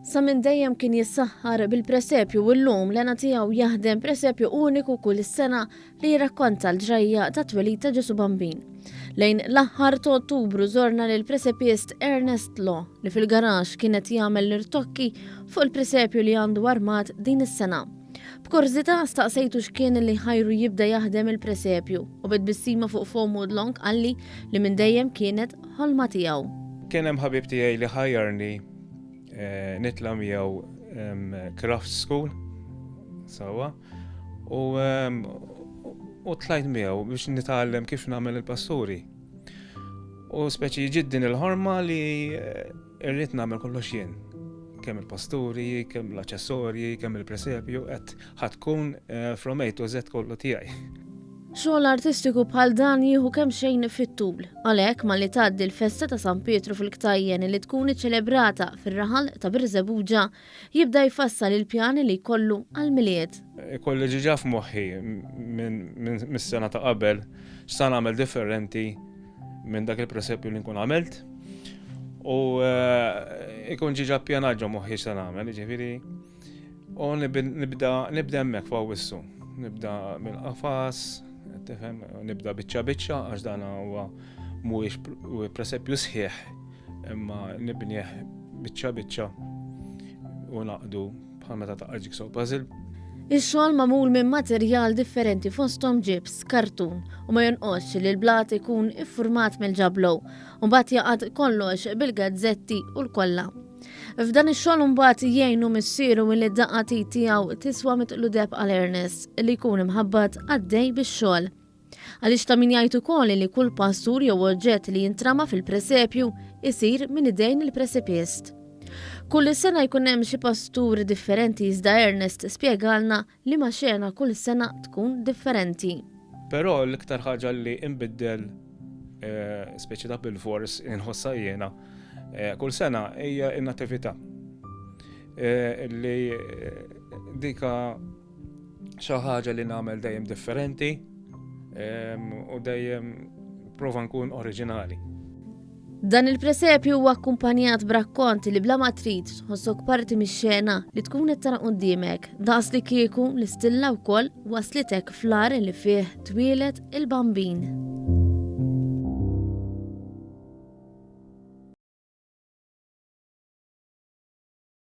Sa minn dejjem kien jissaħħar bil-presepju u llum l-ena tiegħu jaħdem presepju uniku kull sena li jirrakkonta l-ġrajja ta' twelid ta' Ġesu Bambin. Lejn l-aħħar ta' Ottubru żorna lil presepjist Ernest Law li fil-garax kienet jagħmel l-irtokki fuq il-presepju li għandu armat din is-sena. B'kurzità staqsejtu x'kien li ħajru jibda jaħdem il-presepju u bit-bissima fuq fomu long qalli li minn dejjem kienet ħolma tiegħu. Kien hemm ħabib tiegħi li ħajjarni nitla miegħu craft school sawa u tlajt miegħu biex nitgħallem kif nagħmel il-pasturi. U speċi ġiddin il-ħorma li irrid nagħmel kollox jien. Kemm il-pasturi, kemm l-aċessorji, kemm il-presepju qed ħatkun from A to Z kollu tiegħi. Xogħol artistiku bħal dan jieħu kemm xejn fit-tul, għalhekk malli tgħaddi l-festa ta' San Pietru fil-Ktajjen li tkun iċċelebrata fir-raħal ta' Birżebbuġa jibda jfassal il-pjani li jkollu għall-milied. Ikolli ġiġa f'moħħi minn mis-sena ta' qabel x'sa nagħmel differenti minn dak il-presepju li nkun għamilt u ikun ġiġa ppjanat ġo moħħi x'sa nagħmel, jiġifieri u nibda hemmhekk fuq wissu. Nibda mill-qafas, nibda biċċa għax dan huwa mhuwiex presepju sħiħ imma nibnieh biċċa u naqdu bħal meta taqra jigsaw puzzle. Ix-xogħol magħmul minn materjal differenti fosthom ġibs, kartun u ma jonqosx li l-blat ikun iffurmat mill-ġablow u mbagħad jaqgħad kollox bil-gazzetti u l-kollha. F'dan ix-xogħol mbagħad jgħinu missieru milli d-daqqati tiegħu tiswa mitqlu deb għal Ernest li jkun imħabbad għaddej bix-xogħol. Għaliex ta' min jgħid ukoll li kull pastur jew oġġett li jintrama fil-presepju isir minn idejn il-presepjist. Kull sena jkun hemm xi pastur differenti iżda Ernest spjegalna li ma' xena kull sena tkun differenti. Però l-iktar ħaġa li inbiddel speċi ta' bil-fors inħossa jiena kull sena hija n-nattività li dika xi ħaġa li nagħmel dejjem differenti u dejjem prova nkun oriġinali. Dan il-presepju huwa akkumpanjat b'rakkonti li bla ma trid tħossok parti mix-xena li tkun qed tara quddiemek daqs li kieku l-istilla wkoll waslitek fl-ar li fih twieled il-bambin.